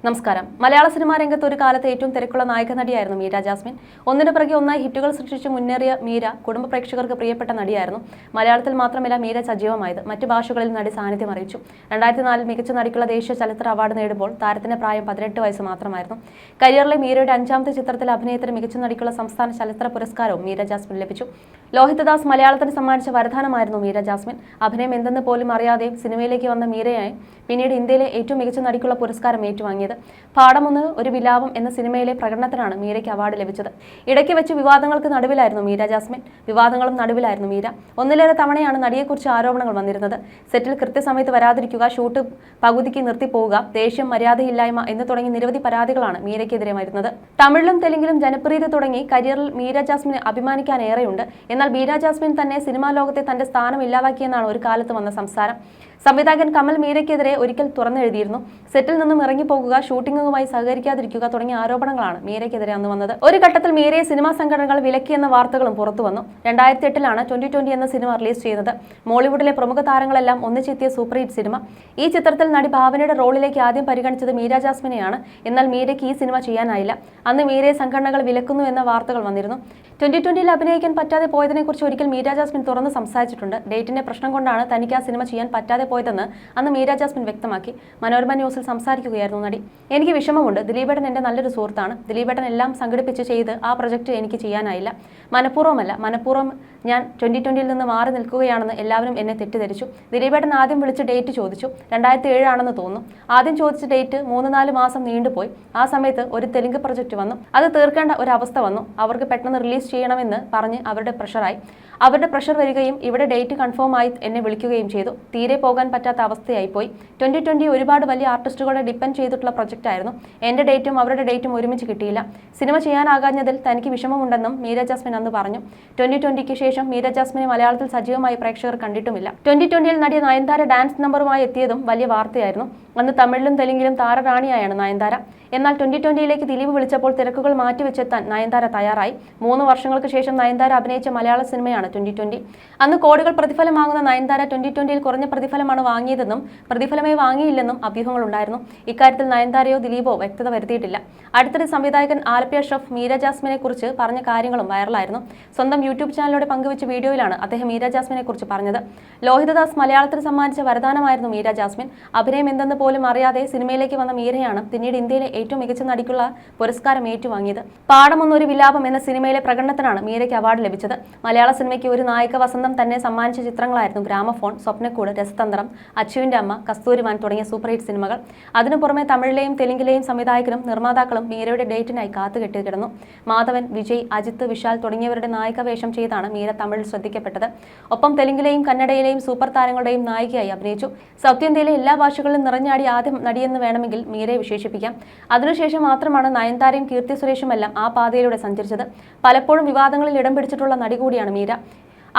നമസ്കാരം. മലയാള സിനിമാ രംഗത്ത് ഒരു കാലത്ത് ഏറ്റവും തിരക്കുള്ള നായിക നടിയായിരുന്നു മീര ജാസ്മിൻ. ഒന്നിനു പിറകെ ഒന്നായി ഹിറ്റുകൾ സൃഷ്ടിച്ച് മുന്നേറിയ മീര കുടുംബ പ്രേക്ഷകർക്ക് പ്രിയപ്പെട്ട നടിയായിരുന്നു. മലയാളത്തിൽ മാത്രമല്ല മീര സജീവമായത്. മറ്റു ഭാഷകളിൽ നടി സാന്നിധ്യം അറിയിച്ചു. 2004 മികച്ച നടിക്കുള്ള ദേശീയ ചലച്ചിത്ര അവാർഡ് നേടുമ്പോൾ താരത്തിന്റെ പ്രായം 18 വയസ്സ് മാത്രമായിരുന്നു. കരിയറിലെ മീരയുടെ 5ാമത്തെ ചിത്രത്തിൽ അഭിനയത്തിന് മികച്ച നടിക്കുള്ള സംസ്ഥാന ചലച്ചിത്ര പുരസ്കാരവും മീര ജാസ്മിൻ ലഭിച്ചു. ലോഹിത് ദാസ് മലയാളത്തിന് സമ്മാനിച്ച വരദാനമായിരുന്നു മീര ജാസ്മിൻ. അഭിനയം എന്തെന്ന് പോലും അറിയാതെ സിനിമയിലേക്ക് വന്ന മീരയായി പിന്നീട് ഇന്ത്യയിലെ ഏറ്റവും മികച്ച നടിക്കുള്ള പുരസ്കാരം ഏറ്റുവാങ്ങിയത്. പാഠമൊന്ന് ഒരു വിലാപം എന്ന സിനിമയിലെ പ്രകടനത്തിനാണ് മീരയ്ക്ക് അവാർഡ് ലഭിച്ചത്. ഇടയ്ക്ക് വെച്ച് വിവാദങ്ങൾക്ക് നടുവിലായിരുന്നു മീര ജാസ്മിൻ. വിവാദങ്ങളും നടുവിലായിരുന്നു മീര. ഒന്നിലേറെ തവണയാണ് നടിയെക്കുറിച്ച് ആരോപണങ്ങൾ വന്നിരുന്നത്. സെറ്റിൽ കൃത്യസമയത്ത് വരാതിരിക്കുക, ഷൂട്ട് പകുതിക്ക് നിർത്തിപ്പോവുക, ദേഷ്യം, മര്യാദയില്ലായ്മ എന്ന് തുടങ്ങി നിരവധി പരാതികളാണ് മീരയ്ക്കെതിരെ വരുന്നത്. തമിഴിലും തെലുങ്കിലും ജനപ്രീതി തുടങ്ങി കരിയറിൽ മീര ജാസ്മിന് അഭിമാനിക്കാൻ ഏറെയുണ്ട്. എന്നാൽ മീര ജാസ്മിൻ തന്നെ സിനിമാ ലോകത്തെ തന്റെ സ്ഥാനം ഇല്ലാതാക്കിയെന്നാണ് ഒരു കാലത്ത് വന്ന സംസാരം. സംവിധായകൻ കമൽ മീരയ്ക്കെതിരെ ഒരിക്കൽ തുറന്നെഴുതിയിരുന്നു. സെറ്റിൽ നിന്നും ഇറങ്ങിപ്പോകുക, ഷൂട്ടിംഗുമായി സഹകരിക്കാതിരിക്കുക തുടങ്ങിയ ആരോപണങ്ങളാണ് മീരയ്ക്കെതിരെ അന്ന് വന്നത്. ഒരു ഘട്ടത്തിൽ മീരയെ സിനിമാ സംഘടനകൾ വിലക്കിയെന്ന വാർത്തകളും പുറത്തുവന്നു. 2008 2020 എന്ന സിനിമ റിലീസ് ചെയ്യുന്നത്. മോളിവുഡിലെ പ്രമുഖ താരങ്ങളെല്ലാം ഒന്നിച്ചെത്തിയ സൂപ്പർ ഹിറ്റ് സിനിമ. ഈ ചിത്രത്തിൽ നടി ഭാവനയുടെ റോളിലേക്ക് ആദ്യം പരിഗണിച്ചത് മീര ജാസ്മിനെയാണ്. എന്നാൽ മീരയ്ക്ക് ഈ സിനിമ ചെയ്യാനായില്ല. അന്ന് മീരയെ സംഘടനകൾ വിലക്കുന്നു എന്ന വാർത്തകൾ വന്നിരുന്നു. 2020 അഭിനയിക്കാൻ പറ്റാതെ പോയതിനെക്കുറിച്ച് ഒരിക്കൽ മീര ജാസ്മിൻ തുറന്ന് സംസാരിച്ചിട്ടുണ്ട്. ഡേറ്റിന്റെ പ്രശ്നം കൊണ്ടാണ് തനിക്ക് ആ സിനിമ ചെയ്യാൻ പറ്റാതെ പോയതെന്ന് അന്ന് മീര ജാസ്മിൻ വ്യക്തമാക്കി. മനോരമ ന്യൂസിൽ സംസാരിക്കുകയായിരുന്നു നടി. എനിക്ക് വിഷമമുണ്ട്. ദിലീപേട്ടൻ എൻ്റെ നല്ലൊരു സുഹൃത്താണ്. ദിലീപേട്ടൻ എല്ലാം സംഘടിപ്പിച്ച് ചെയ്ത് ആ പ്രൊജക്ട് എനിക്ക് ചെയ്യാനായില്ല. മനഃപൂർവ്വം ഞാൻ 2020 നിന്ന് മാറി നിൽക്കുകയാണെന്ന് എല്ലാവരും എന്നെ തെറ്റിദ്ധരിച്ചു. ദിലീപേട്ടൻ ആദ്യം വിളിച്ച് ഡേറ്റ് ചോദിച്ചു. 2007 ആണെന്ന് തോന്നുന്നു. ആദ്യം ചോദിച്ച ഡേറ്റ് 3-4 മാസം നീണ്ടുപോയി. ആ സമയത്ത് ഒരു തെലുങ്ക് പ്രൊജക്ട് വന്നു. അത് തീർക്കേണ്ട ഒരു അവസ്ഥ വന്നു. അവർക്ക് പെട്ടെന്ന് റിലീസ് ചെയ്യണമെന്ന് പറഞ്ഞ് അവരുടെ പ്രഷർ വരികയും ഇവിടെ ഡേറ്റ് കൺഫേം ആയി എന്നെ വിളിക്കുകയും ചെയ്തു. തീരെ പോകാൻ പറ്റാത്ത അവസ്ഥയായി പോയി. 2020 ഒരുപാട് വലിയ ആർട്ടിസ്റ്റുകളെ ഡിപ്പെൻഡ് ചെയ്തിട്ടുള്ള പ്രൊജക്റ്റ് ആയിരുന്നു. എൻ്റെ ഡേറ്റും അവരുടെ ഡേറ്റും ഒരുമിച്ച് കിട്ടിയില്ല. സിനിമ ചെയ്യാനാകാഞ്ഞതിൽ തനിക്ക് വിഷമമുണ്ടെന്നും മീര ജാസ്മിൻ അന്ന് പറഞ്ഞു. 2020 ശേഷം മീര ജാസ്മിനെ മലയാളത്തിൽ സജീവമായി പ്രേക്ഷകർ കണ്ടിട്ടുമില്ല. 2020 നടിയ നയൻതാര ഡാൻസ് നമ്പറുമായി എത്തിയതും വലിയ വാർത്തയായിരുന്നു. അന്ന് തമിഴിലും തെലുങ്കിലും താരറാണിയായാണ് നയൻതാര. എന്നാൽ 2020 ദിലീപ് വിളിച്ചപ്പോൾ തിരക്കുകൾ മാറ്റിവെച്ചെത്താൻ നയൻതാര തയ്യാറായി. 3 വർഷങ്ങൾക്ക് ശേഷം നയൻതാര അഭിനയിച്ച മലയാള സിനിമയാണ് 2020. അന്ന് കോടികൾ പ്രതിഫലം വാങ്ങുന്ന നയൻതാര 2020 കുറഞ്ഞ പ്രതിഫലമാണ് വാങ്ങിയതെന്നും പ്രതിഫലമേ വാങ്ങിയില്ലെന്നും അഭ്യൂഹങ്ങളുണ്ടായിരുന്നു. ഇക്കാര്യത്തിൽ നയൻതാരയോ ദിലീപോ വ്യക്തത വരുത്തിയിട്ടില്ല. അടുത്തിടെ സംവിധായകൻ ആലപ്പി അഷ്റഫ് മീര ജാസ്മിനെ കുറിച്ച് പറഞ്ഞ കാര്യങ്ങളും വൈറലായിരുന്നു. സ്വന്തം യൂട്യൂബ് ചാനലിലൂടെ പങ്കുവച്ച വീഡിയോയിലാണ് അദ്ദേഹം മീര ജാസ്മിനെ കുറിച്ച് പറഞ്ഞത്. ലോഹിത് ദാസ് മലയാളത്തിന് സമ്മാനിച്ച വരദാനമായിരുന്നു മീര ജാസ്മിൻ. അഭിനയം എന്തെന്ന് പോലും അറിയാതെ സിനിമയിലേക്ക് വന്ന മീരയാണ് പിന്നീട് ഇന്ത്യയിലെ ഏറ്റവും മികച്ച നടിക്കുള്ള പുരസ്കാരം ഏറ്റുവാങ്ങിയത്. പാഠമൊന്ന് ഒരു വിലാപം എന്ന സിനിമയിലെ പ്രകടനത്തിനാണ് മീരയ്ക്ക് അവാർഡ് ലഭിച്ചത്. മലയാള സിനിമയ്ക്ക് ഒരു നായിക വസന്തം തന്നെ സമ്മാനിച്ച ചിത്രങ്ങളായിരുന്നു ഗ്രാമഫോൺ, സ്വപ്നക്കൂട്, രസതന്ത്രം, അച്ചുവിന്റെ അമ്മ, കസ്തൂരിമാൻ തുടങ്ങിയ സൂപ്പർ ഹിറ്റ് സിനിമകൾ. അതിനു പുറമെ തമിഴിലെയും തെലുങ്കിലെയും സംവിധായകരും നിർമ്മാതാക്കളും മീരയുടെ ഡേറ്റിനായി കാത്തുകെട്ടിക്കിടന്നു. മാധവൻ, വിജയ്, അജിത്ത്, വിശാൽ തുടങ്ങിയവരുടെ നായിക വേഷം ചെയ്താണ് മീര തമിഴിൽ ശ്രദ്ധിക്കപ്പെട്ടത്. ഒപ്പം തെലുങ്കിലെയും കന്നഡയിലെയും സൂപ്പർ താരങ്ങളുടെയും നായികയായി അഭിനയിച്ചു. സൗത്ത് ഇന്ത്യയിലെ എല്ലാ ഭാഷകളിലും നിറഞ്ഞാടി ആദ്യം നടിയെന്ന് വേണമെങ്കിൽ മീരയെ വിശേഷിപ്പിക്കാം. അതിനുശേഷം മാത്രമാണ് നയൻതാരയും കീർത്തി സുരേഷുമെല്ലാം ആ പാതയിലൂടെ സഞ്ചരിച്ചത്. പലപ്പോഴും വിവാദങ്ങളിൽ ഇടം പിടിച്ചിട്ടുള്ള നടി കൂടിയാണ് മീര.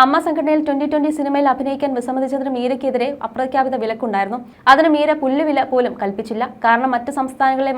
അമ്മ സംഘടനയിൽ 2020 സിനിമയിൽ അഭിനയിക്കാൻ വിസമ്മതിച്ചതിന് മീരയ്ക്കെതിരെ അപ്രഖ്യാപിത വിലക്കുണ്ടായിരുന്നു. അതിന് മീര പുല്ലുവില പോലും കൽപ്പിച്ചില്ല. കാരണം മറ്റ് സംസ്ഥാനങ്ങളിലെ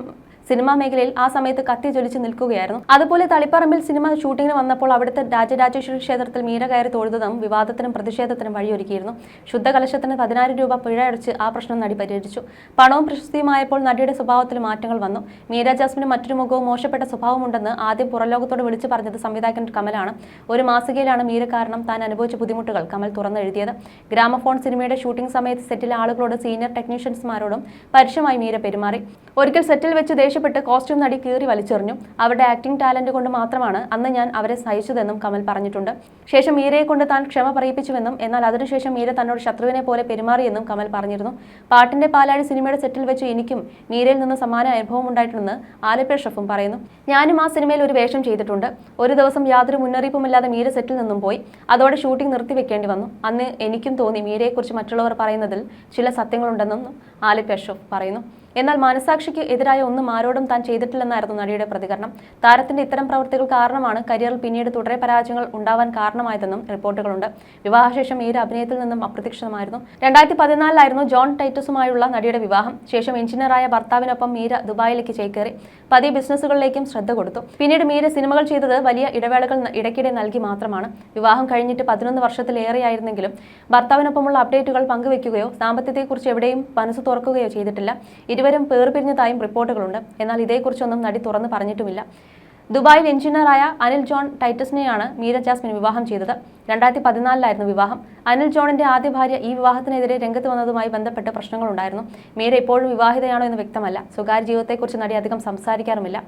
സിനിമാ മേഖലയിൽ ആ സമയത്ത് കത്തി ജ്വലിച്ച് നിൽക്കുകയായിരുന്നു. അതുപോലെ തളിപ്പറമ്പിൽ സിനിമ ഷൂട്ടിങ്ങിന് വന്നപ്പോൾ അവിടുത്തെ രാജരാജേശ്വരി ക്ഷേത്രത്തിൽ മീര കയറി തൊഴുതതും വിവാദത്തിനും പ്രതിഷേധത്തിനും വഴിയൊരുക്കിയിരുന്നു. ശുദ്ധകലശത്തിന് 10,000 രൂപ പിഴ അടച്ച് ആ പ്രശ്നം നടി പരിഹരിച്ചു. പണവും പ്രശസ്തിയുമായപ്പോൾ നടിയുടെ സ്വഭാവത്തിൽ മാറ്റങ്ങൾ വന്നു. മീര ജാസ്മിന് മറ്റൊരു മുഖവും മോശപ്പെട്ട സ്വഭാവമുണ്ടെന്ന് ആദ്യം പുറംലോകത്തോട് വിളിച്ചു പറഞ്ഞത് സംവിധായകൻ കമലാണ്. ഒരു മാസികയിലാണ് മീര കാരണം താൻ അനുഭവിച്ച ബുദ്ധിമുട്ടുകൾ കമൽ തുറന്നെഴുതിയത്. ഗ്രാമഫോൺ സിനിമയുടെ ഷൂട്ടിംഗ് സമയത്ത് സെറ്റിലെ ആളുകളോട് സീനിയർ ടെക്നീഷ്യൻസ്മാരോടും പരുഷമായി മീര പെരുമാറി. ഒരിക്കൽ സെറ്റിൽ വെച്ച് ദേഷ്യപ്പെട്ട് കോസ്റ്റ്യൂം നടി കീറി വലിച്ചെറിഞ്ഞു. അവരുടെ ആക്ടിംഗ് ടാലന്റ് കൊണ്ട് മാത്രമാണ് അന്ന് ഞാൻ അവരെ സഹിച്ചതെന്നും കമൽ പറഞ്ഞിട്ടുണ്ട്. ശേഷം മീരയെ കൊണ്ട് താൻ ക്ഷമ പറയിപ്പിച്ചുവെന്നും എന്നാൽ അതിനുശേഷം മീര തന്നോട് ശത്രുവിനെ പോലെ പെരുമാറിയെന്നും കമൽ പറഞ്ഞിരുന്നു. പാട്ടിന്റെ പാലാഴി സിനിമയുടെ സെറ്റിൽ വെച്ച് എനിക്കും മീരയിൽ നിന്ന് സമാന അനുഭവം ഉണ്ടായിട്ടുണ്ടെന്ന് ആലപ്പി അഷ്റഫും പറയുന്നു. ഞാനും ആ സിനിമയിൽ ഒരു വേഷം ചെയ്തിട്ടുണ്ട്. ഒരു ദിവസം യാതൊരു മുന്നറിയിപ്പുമില്ലാതെ മീര സെറ്റിൽ നിന്നും പോയി. അതോടെ ഷൂട്ടിംഗ് നിർത്തിവെക്കേണ്ടി വന്നു. അന്ന് എനിക്കും തോന്നി മീരയെക്കുറിച്ച് മറ്റുള്ളവർ പറയുന്നതിൽ ചില സത്യങ്ങളുണ്ടെന്നും ആലപ്പി അഷ്റഫ് പറയുന്നു. എന്നാൽ മനസാക്ഷിക്ക് എതിരായ ഒന്നും ആരോടും താൻ ചെയ്തിട്ടില്ലെന്നായിരുന്നു നടിയുടെ പ്രതികരണം. താരത്തിന്റെ ഇത്തരം പ്രവൃത്തികൾ കാരണമാണ് കരിയറിൽ പിന്നീട് തുടരെ പരാജയങ്ങൾ ഉണ്ടാവാൻ കാരണമായതെന്നും റിപ്പോർട്ടുകളുണ്ട്. വിവാഹശേഷം മീര അഭിനയത്തിൽ നിന്നും അപ്രത്യക്ഷമായിരുന്നു. 2014 ജോൺ ടൈറ്റസുമായുള്ള നടിയുടെ വിവാഹം. ശേഷം എഞ്ചിനീയറായ ഭർത്താവിനൊപ്പം മീര ദുബായിലേക്ക് ചേക്കേറി. പതിയെ ബിസിനസ്സുകളിലേക്കും ശ്രദ്ധ കൊടുത്തു. പിന്നീട് മീര സിനിമകൾ ചെയ്തത് വലിയ ഇടവേളകൾ ഇടയ്ക്കിടെ നൽകി മാത്രമാണ്. വിവാഹം കഴിഞ്ഞിട്ട് 11 വർഷത്തിലേറെയായിരുന്നെങ്കിലും ഭർത്താവിനൊപ്പമുള്ള അപ്ഡേറ്റുകൾ പങ്കുവെക്കുകയോ സാമ്പത്തികത്തെക്കുറിച്ച് എവിടെയും മനസ്സ് തുറക്കുകയോ ചെയ്തിട്ടില്ല. ഇരുവരും പേർപിരിഞ്ഞതായും റിപ്പോർട്ടുകളുണ്ട്. എന്നാൽ ഇതേക്കുറിച്ചൊന്നും നടി തുറന്നു പറഞ്ഞിട്ടുമില്ല. ദുബായിൽ എഞ്ചിനീയറായ അനിൽ ജോൺ ടൈറ്റസിനെയാണ് മീര ജാസ്മിൻ വിവാഹം ചെയ്തത്. 2014 വിവാഹം. അനിൽ ജോണിന്റെ ആദ്യ ഭാര്യ ഈ വിവാഹത്തിനെതിരെ രംഗത്ത് വന്നതുമായി ബന്ധപ്പെട്ട് പ്രശ്നങ്ങളുണ്ടായിരുന്നു. മീര ഇപ്പോഴും വിവാഹിതയാണോ എന്ന് വ്യക്തമല്ല. സ്വകാര്യ ജീവിതത്തെക്കുറിച്ച് നടി അധികം സംസാരിക്കാറുമില്ല.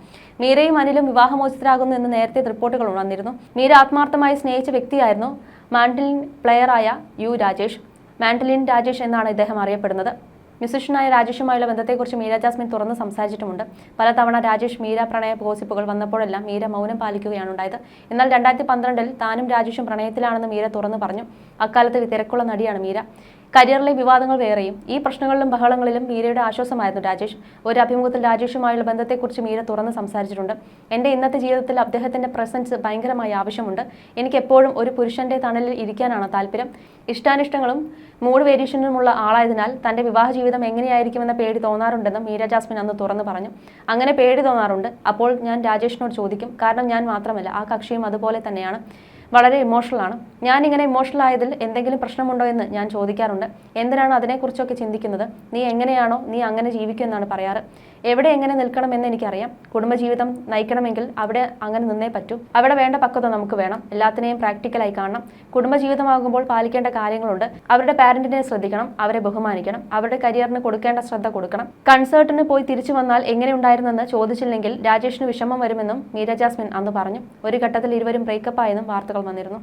മീരയും അനിലും വിവാഹമോചിതരാകുന്നു എന്ന് നേരത്തെ റിപ്പോർട്ടുകൾ വന്നിരുന്നു. മീര ആത്മാർത്ഥമായി സ്നേഹിച്ച വ്യക്തിയായിരുന്നു മാൻഡലിൻ പ്ലെയറായ യു രാജേഷ്. മാൻഡലിൻ രാജേഷ് എന്നാണ് ഇദ്ദേഹം അറിയപ്പെടുന്നത്. മ്യൂസിഷ്യനായ രാജേഷുമായുള്ള ബന്ധത്തെക്കുറിച്ച് മീര ജാസ്മിൻ തുറന്ന് സംസാരിച്ചിട്ടുമുണ്ട്. പലതവണ രാജേഷ് മീര പ്രണയ ഗോസിപ്പുകൾ വന്നപ്പോഴെല്ലാം മീര മൗനം പാലിക്കുകയാണ് ഉണ്ടായത്. എന്നാൽ 2012 താനും രാജേഷും പ്രണയത്തിലാണെന്ന് മീര തുറന്നു പറഞ്ഞു. അക്കാലത്ത് തിരക്കുള്ള നടിയാണ് മീര. കരിയറിലെ വിവാദങ്ങൾ വേറെയും. ഈ പ്രശ്നങ്ങളിലും ബഹളങ്ങളിലും മീരയുടെ ആശ്വാസമായിരുന്നു രാജേഷ്. ഒരു അഭിമുഖത്തിൽ രാജേഷുമായുള്ള ബന്ധത്തെക്കുറിച്ച് മീര തുറന്ന് സംസാരിച്ചിട്ടുണ്ട്. എൻ്റെ ഇന്നത്തെ ജീവിതത്തിൽ അദ്ദേഹത്തിൻ്റെ പ്രസൻസ് ഭയങ്കരമായി ആവശ്യമുണ്ട്. എനിക്ക് എപ്പോഴും ഒരു പുരുഷന്റെ തണലിൽ ഇരിക്കാനാണ് താല്പര്യം. ഇഷ്ടാനിഷ്ടങ്ങളും മൂഡ് വേരിയേഷനുമുള്ള ആളായതിനാൽ തൻ്റെ വിവാഹ ജീവിതം എങ്ങനെയായിരിക്കുമെന്ന പേടി തോന്നാറുണ്ടെന്നും മീര ജാസ്മിൻ അന്ന് തുറന്നു പറഞ്ഞു. അങ്ങനെ പേടി തോന്നാറുണ്ട്. അപ്പോൾ ഞാൻ രാജേഷിനോട് ചോദിക്കും. കാരണം ഞാൻ മാത്രമല്ല, ആ കക്ഷിയും അതുപോലെ തന്നെയാണ്. വളരെ ഇമോഷണലാണ്. ഞാനിങ്ങനെ ഇമോഷണൽ ആയതിൽ എന്തെങ്കിലും പ്രശ്നമുണ്ടോ എന്ന് ഞാൻ ചോദിക്കാറുണ്ട്. എന്തിനാണ് അതിനെക്കുറിച്ചൊക്കെ ചിന്തിക്കുന്നത്? നീ എങ്ങനെയാണോ നീ അങ്ങനെ ജീവിക്കുമെന്നാണ് പറയാറ്. എവിടെ എങ്ങനെ നിൽക്കണമെന്ന് എനിക്കറിയാം. കുടുംബജീവിതം നയിക്കണമെങ്കിൽ അവിടെ അങ്ങനെ നിന്നേ പറ്റൂ. അവിടെ വേണ്ട പക്വത നമുക്ക് വേണം. എല്ലാത്തിനെയും പ്രാക്ടിക്കലായി കാണണം. കുടുംബജീവിതമാകുമ്പോൾ പാലിക്കേണ്ട കാര്യങ്ങളുണ്ട്. അവരുടെ പാരന്റിനെ ശ്രദ്ധിക്കണം, അവരെ ബഹുമാനിക്കണം, അവരുടെ കരിയറിന് കൊടുക്കേണ്ട ശ്രദ്ധ കൊടുക്കണം. കൺസേർട്ടിന് പോയി തിരിച്ചു വന്നാൽ എങ്ങനെയുണ്ടായിരുന്നെന്ന് ചോദിച്ചില്ലെങ്കിൽ രാജേഷിന് വിഷമം വരുമെന്നും മീര ജാസ്മിൻ അന്ന് പറഞ്ഞു. ഒരു ഘട്ടത്തിൽ ഇരുവരും ബ്രേക്കപ്പ് ആയെന്നും വാർത്തകൾ വന്നിരുന്നു.